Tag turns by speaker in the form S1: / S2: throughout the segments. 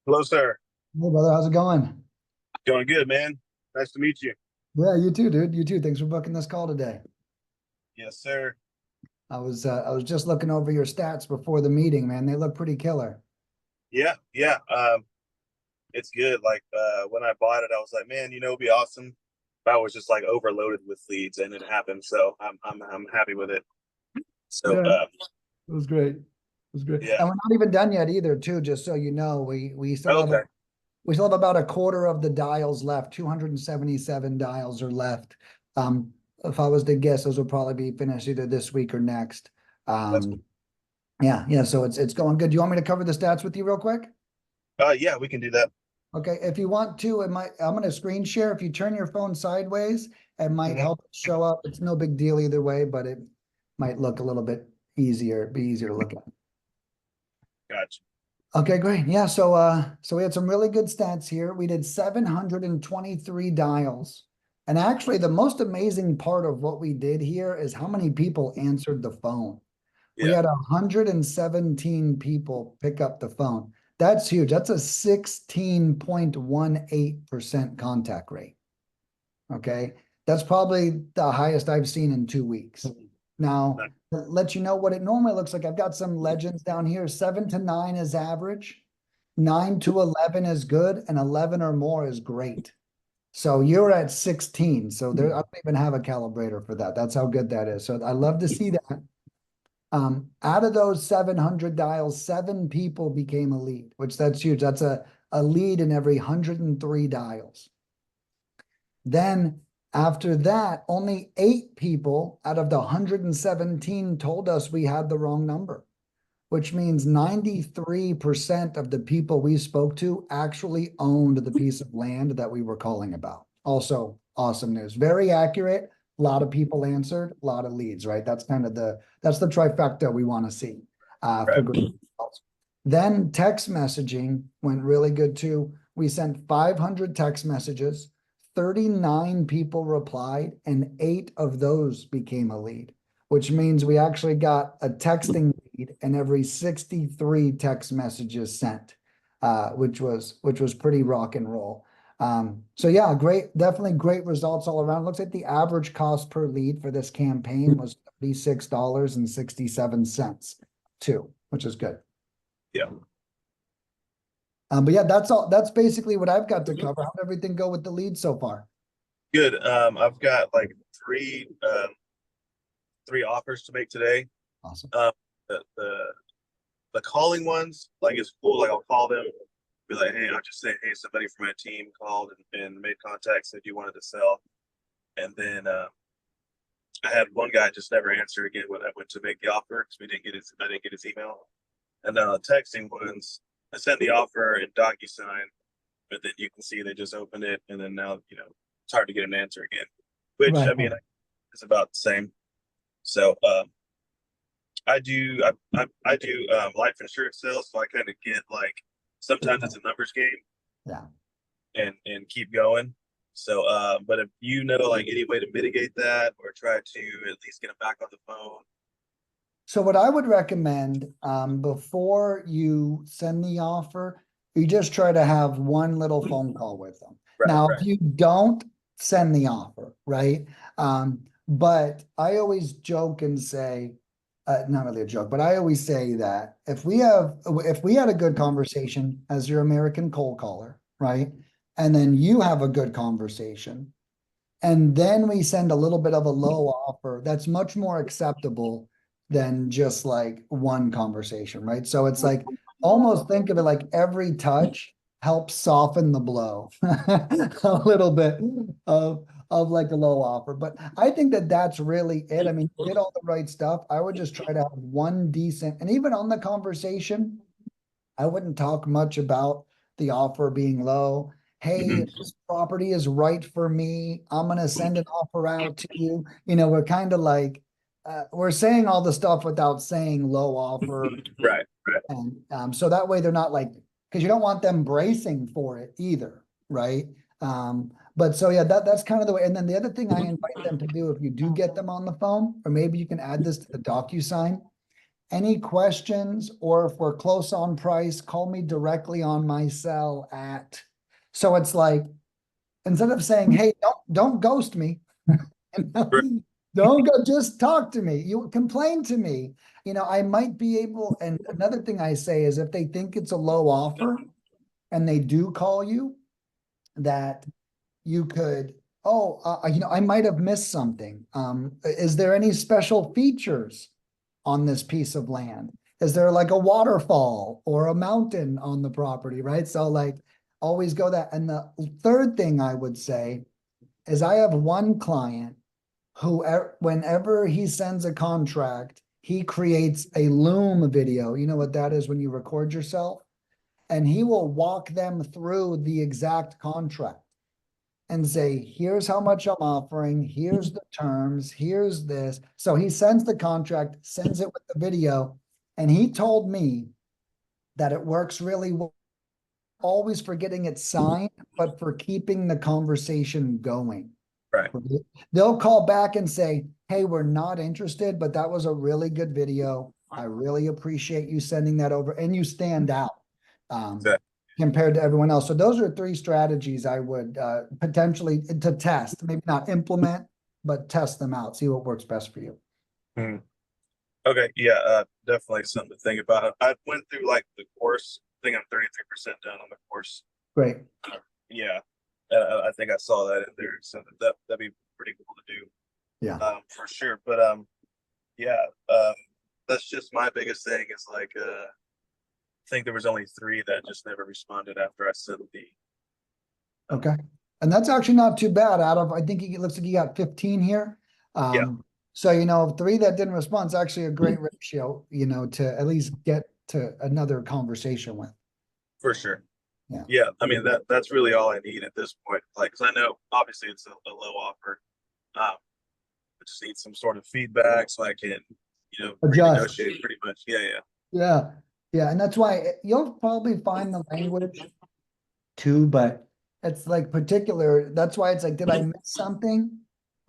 S1: Hello, sir.
S2: Hey brother, how's it going?
S1: Going good, man. Nice to meet you.
S2: Yeah, you too, dude. You too. Thanks for booking this call today.
S1: Yes, sir.
S2: I was just looking over your stats before the meeting, man. They look pretty killer.
S1: Yeah, yeah. It's good. Like when I bought it, I was like, man, it'd be awesome if I was just like overloaded with leads, and it happened. So I'm happy with it. So
S2: Yeah, it was great. It was great.
S1: yeah.
S2: And we're not even done yet either, too, just so you know.
S1: Okay.
S2: We still have about a quarter of the dials left. 277 dials are left. If I was to guess, those will probably be finished either this week or next.
S1: That's
S2: Um, yeah, yeah. So it's going good. Do you want me to cover the stats with you real quick?
S1: yeah, we can do that.
S2: Okay, if you want to, I'm gonna screen share. If you turn your phone sideways, it might
S1: Hmm.
S2: help it show up. It's no big deal either way, but it might look a little bit be easier to look at.
S1: Gotcha.
S2: Okay, great. Yeah, so we had some really good stats here. We did 723 dials. And actually, the most amazing part of what we did here is how many people answered the phone. We
S1: Yeah.
S2: had 117 people pick up the phone. That's huge. That's a 16.18% contact rate. Okay. That's probably the highest I've seen in 2 weeks. Now,
S1: Nice.
S2: to let you know what it normally looks like, I've got some legends down here. 7 to 9 is average, 9 to 11 is good, and 11 or more is great. So you're at 16. So there, I don't even have a calibrator for that. That's how good that is. So I love to see that. Out of those 700 dials, 7 people became a lead, which that's huge. That's a lead in every 103 dials. Then after that, only 8 people out of the 117 told us we had the wrong number, which means 93% of the people we spoke to actually owned the piece of land that we were calling about. Also, awesome news. Very accurate. A lot of people answered, a lot of leads, right? That's the trifecta we want to see for
S1: Right.
S2: great results. Then text messaging went really good too. We sent 500 text messages, 39 people replied, and 8 of those became a lead, which means we actually got a texting lead in every 63 text messages sent, which was pretty rock and roll. So yeah, definitely great results all around. Looks like the average cost per lead for this campaign was $36.67 too, which is good.
S1: Yeah.
S2: But yeah, that's all. That's basically what I've got to cover. How'd everything go with the lead so far?
S1: Good. I've got like three offers to make today.
S2: Awesome.
S1: Um, the calling ones, like it's cool. Like I'll call them, be like, hey, I'll just say, hey, somebody from my team called and made contact, said you wanted to sell. And then I had one guy just never answer again when I went to make the offer because I didn't get his email. And then texting ones, I sent the offer in DocuSign, but then you can see they just opened it, and then now it's hard to get an answer again. Which
S2: Right.
S1: I mean, it's about the same. So I do life insurance sales, so I kind of get like sometimes it's a numbers game
S2: Yeah.
S1: and keep going. So, but if you know like any way to mitigate that or try to at least get them back on the phone.
S2: So what I would recommend, before you send the offer, you just try to have one little phone call with them.
S1: Right,
S2: Now, if
S1: right.
S2: you don't send the offer, right? But I always joke and say, not really a joke, but I always say that if we had a good conversation as your American cold caller, right? And then you have a good conversation, and then we send a little bit of a low offer, that's much more acceptable than just like one conversation, right? So it's like almost think of it like every touch helps soften the blow a little bit of like a low offer. But I think that that's really it. I mean, you did all the right stuff. I would just try to have one decent, and even on the conversation, I wouldn't talk much about the offer being low. Hey,
S1: Hmm.
S2: this property is right for me. I'm gonna send an offer out to you. We're kind of like we're saying all the stuff without saying low offer,
S1: Right, right.
S2: and so that way they're not like, because you don't want them bracing for it either, right? But so yeah, that's kind of the way. And then the other thing I invite them to do, if you do get them on the phone, or maybe you can add this to the DocuSign, any questions, or if we're close on price, call me directly on my cell at. So it's like, instead of saying, hey, don't ghost me.
S1: Right.
S2: Don't go, just talk to me. You complain to me. I might be able, and another thing I say is if they think it's a low offer and they do call you, that you could, I might have missed something. Is there any special features on this piece of land? Is there like a waterfall or a mountain on the property, right? So like always go that. And the third thing I would say is I have one client who, whenever he sends a contract, he creates a Loom video. You know what that is when you record yourself? And he will walk them through the exact contract and say, here's how much I'm offering, here's the terms, here's this. So he sends the contract, sends it with the video, and he told me that it works really well, always for getting it signed, but for keeping the conversation going.
S1: Right.
S2: They'll call back and say, hey, we're not interested, but that was a really good video. I really appreciate you sending that over, and you stand out.
S1: Exactly.
S2: Compared to everyone else. So those are three strategies I would potentially to test, maybe not implement, but test them out, see what works best for you.
S1: Okay, yeah, definitely something to think about. I went through like the course. I think I'm 33% done on the course.
S2: Great.
S1: Yeah, I think I saw that in there, so that'd be pretty cool to do.
S2: Yeah.
S1: For sure. But yeah, that's just my biggest thing is like I think there was only 3 that just never responded after I sent the.
S2: Okay. And that's actually not too bad out of, I think it looks like you got 15 here.
S1: Yeah.
S2: So, 3 that didn't respond is actually a great ratio, to at least get to another conversation with.
S1: For sure.
S2: Yeah.
S1: Yeah. I mean, that's really all I need at this point. Like, cause I know obviously it's a low offer. I just need some sort of feedback so I can,
S2: Adjust.
S1: renegotiate pretty much. Yeah. Yeah.
S2: Yeah. Yeah. And that's why you'll probably find the language too, but it's like particular. That's why it's like, did I miss something?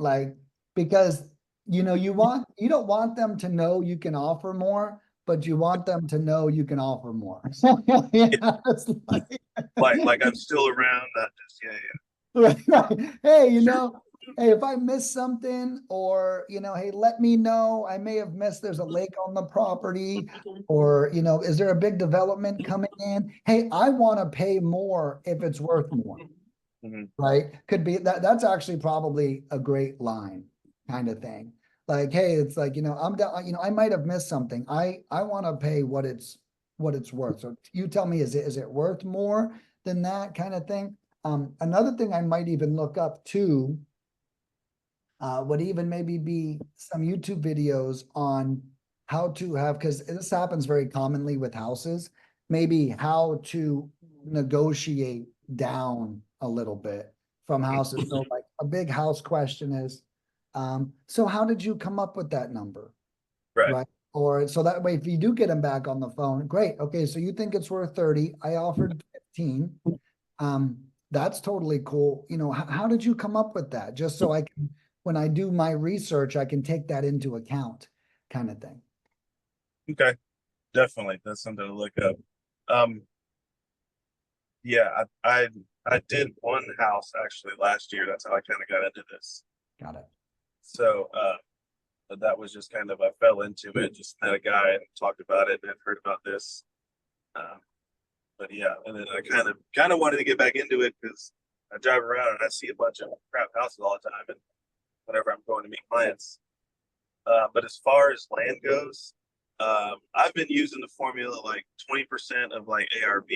S2: Like, because you don't want them to know you can offer more, but you want them to know you can offer more. Yeah, it's
S1: Like I'm still around, not just
S2: right. Hey, hey, if I missed something, or hey, let me know. I may have missed there's a lake on the property, or is there a big development coming in? Hey, I want to pay more if it's worth more.
S1: Mhm.
S2: Right? Could be that's actually probably a great line kind of thing. Like, hey, it's like, I'm down, I might have missed something. I want to pay what it's worth. So you tell me, is it worth more than that kind of thing? Another thing I might even look up too, would even maybe be some YouTube videos on how to have, because this happens very commonly with houses, maybe how to negotiate down a little bit from houses. So like a big house question is, so how did you come up with that number?
S1: Right.
S2: Right. Or so that way, if you do get them back on the phone, great. Okay. So you think it's worth 30. I offered 15. That's totally cool. How did you come up with that? Just so I can, when I do my research, I can take that into account kind of thing.
S1: Okay. Definitely. That's something to look up. Yeah, I did one house actually last year. That's how I kind of got into this.
S2: Got it.
S1: So that was just kind of, I fell into it, just met a guy and talked about it and had heard about this. But yeah, and then I kind of wanted to get back into it because I drive around and I see a bunch of crap houses all the time, and whenever I'm going to meet clients. But as far as land goes, I've been using the formula like 20% of like ARV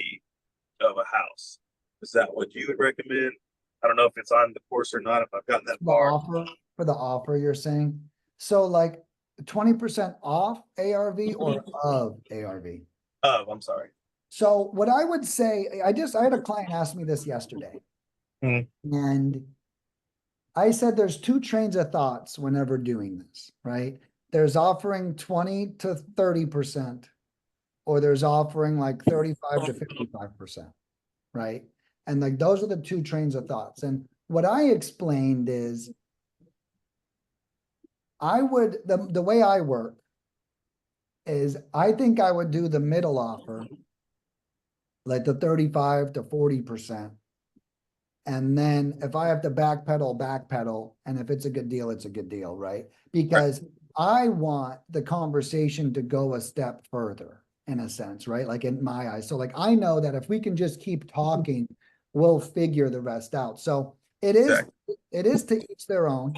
S1: of a house. Is that what you would recommend? I don't know if it's on the course or not, if I've gotten that far.
S2: For the offer, you're saying? So like 20% off ARV or of ARV?
S1: Oh, I'm sorry.
S2: So what I would say, I had a client ask me this yesterday. And I said there's 2 trains of thoughts whenever doing this, right? There's offering 20 to 30%, or there's offering like 35 to 55%, right? And like those are the 2 trains of thoughts. And what I explained is I would, the way I work is I think I would do the middle offer, like the 35 to 40%. And then if I have to backpedal, and if it's a good deal, it's a good deal, right? Because I want the conversation to go a step further in a sense, right? Like in my eyes. So like I know that if we can just keep talking, we'll figure the rest out. So
S1: Exactly.
S2: it is to each their own,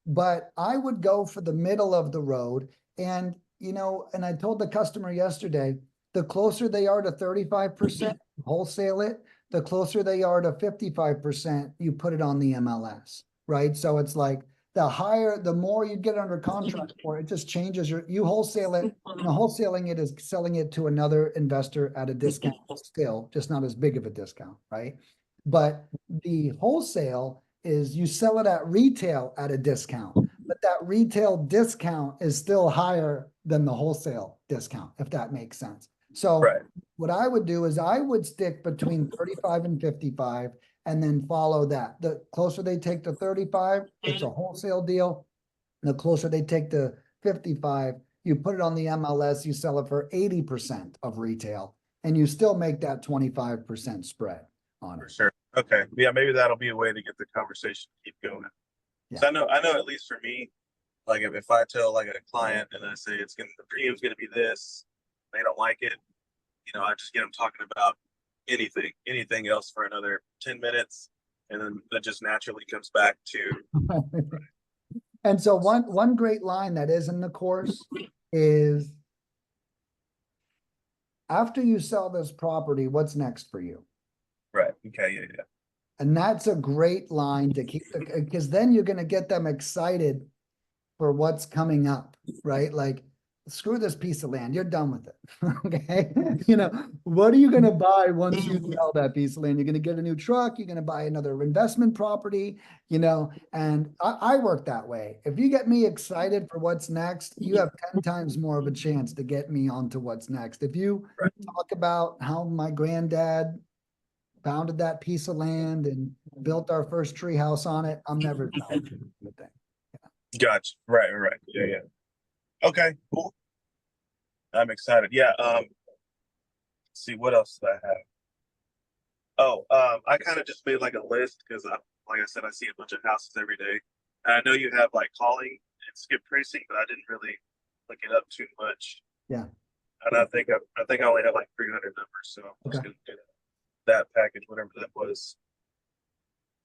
S2: but I would go for the middle of the road. And and I told the customer yesterday, the closer they are to 35%, wholesale it, the closer they are to 55%, you put it on the MLS, right? So it's like the more you get under contract for it, just changes you wholesale it. Wholesaling it is selling it to another investor at a discount still, just not as big of a discount, right? But the wholesale is you sell it at retail at a discount, but that retail discount is still higher than the wholesale discount, if that makes sense. So
S1: Right.
S2: what I would do is I would stick between 35 and 55 and then follow that. The closer they take to 35, it's a wholesale deal. The closer they take to 55, you put it on the MLS, you sell it for 80% of retail, and you still make that 25% spread on
S1: For
S2: it.
S1: sure. Okay. Yeah, maybe that'll be a way to get the conversation to keep going. So I know at least for me, like if I tell like a client and I say the premium's gonna be this, they don't like it, I just get them talking about anything else for another 10 minutes. And then that just naturally comes back to
S2: And so one great line that is in the course is, after you sell this property, what's next for you?
S1: right. Okay, yeah.
S2: And that's a great line to keep, because then you're going to get them excited for what's coming up, right? Like, screw this piece of land, you're done with it. Okay. What are you going to buy once you sell that piece of land? You're going to get a new truck, you're going to buy another investment property, and I work that way. If you get me excited for what's next, you have 10 times more of a chance to get me onto what's next. If you talk about how my granddad founded that piece of land and built our first tree house on it, I'm never tired of the thing.
S1: Gotcha. Right. Yeah. Okay, cool. I'm excited. Yeah. Let's see what else did I have? Oh, I kind of just made like a list because like I said, I see a bunch of houses every day. And I know you have like calling and skip tracing, but I didn't really look it up too much.
S2: Yeah.
S1: And I think I only have like 300 numbers, so I'm just gonna do that package, whatever that was.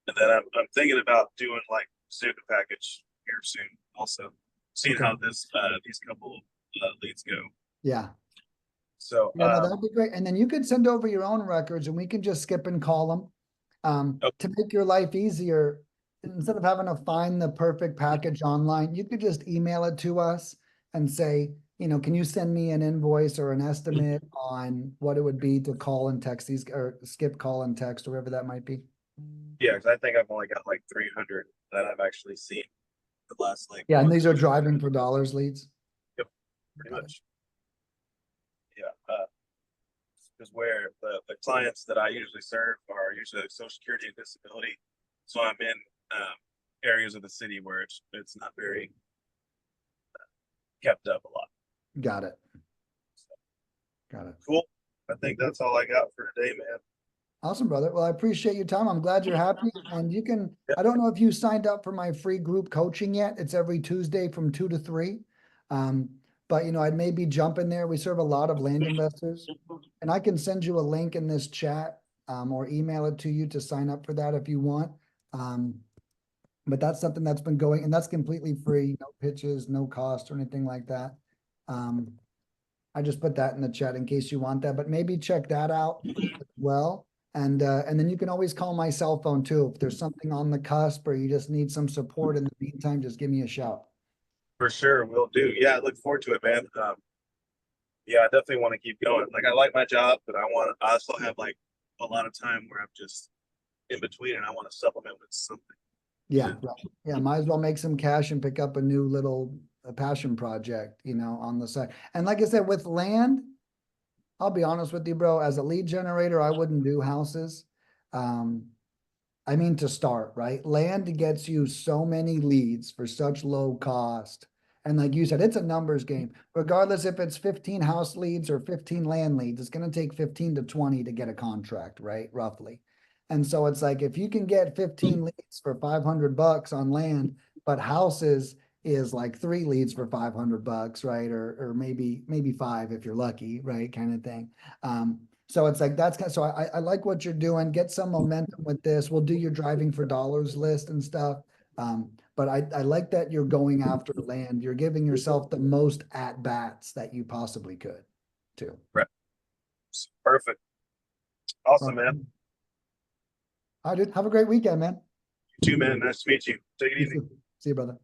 S1: And then I'm thinking about doing like super package here soon, also seeing how these couple leads go.
S2: Yeah.
S1: So
S2: Yeah, no, that'd be great. And then you could send over your own records and we can just skip and call them. To make your life easier, instead of having to find the perfect package online, you could just email it to us and say, can you send me an invoice or an estimate on what it would be to call and text these, or skip, call and text, or whatever that might be.
S1: yeah, because I think I've only got like 300 that I've actually seen the last like.
S2: Yeah, and these are driving for dollars leads.
S1: Yep, pretty much. Yeah, because where the clients that I usually serve are usually Social Security and disability, so I'm in areas of the city where it's not very kept up a lot.
S2: Got it. Got it.
S1: Cool. I think that's all I got for today, man.
S2: Awesome, brother. Well, I appreciate your time. I'm glad you're happy. And you can, I don't know if you signed up for my free group coaching yet. It's every Tuesday from 2 to 3. But I'd maybe jump in there. We serve a lot of land investors, and I can send you a link in this chat, or email it to you to sign up for that if you want. But that's something that's been going, and that's completely free, no pitches, no cost or anything like that. I just put that in the chat in case you want that, but maybe check that out as well. And then you can always call my cell phone too. If there's something on the cusp or you just need some support in the meantime, just give me a shout.
S1: For sure, will do. Yeah, I look forward to it, man. Yeah, I definitely want to keep going. Like I like my job, but I also have like a lot of time where I'm just in between and I want to supplement with something.
S2: Yeah. Yeah. Might as well make some cash and pick up a new little passion project, on the side. And like I said, with land, I'll be honest with you, bro, as a lead generator, I wouldn't do houses. I mean, to start, right? Land gets you so many leads for such low cost. And like you said, it's a numbers game. Regardless if it's 15 house leads or 15 land leads, it's going to take 15 to 20 to get a contract, right? Roughly. And so it's like if you can get 15 leads for $500 on land, but houses is like 3 leads for $500, right? Or maybe 5 if you're lucky, right? Kind of thing. So it's like that's kind of, so I like what you're doing. Get some momentum with this. We'll do your driving for dollars list and stuff. But I like that you're going after land. You're giving yourself the most at bats that you possibly could, too.
S1: Right. Perfect. Awesome, man.
S2: All right, dude. Have a great weekend, man.
S1: You too, man. Nice to meet you. Take it easy.
S2: See you, brother.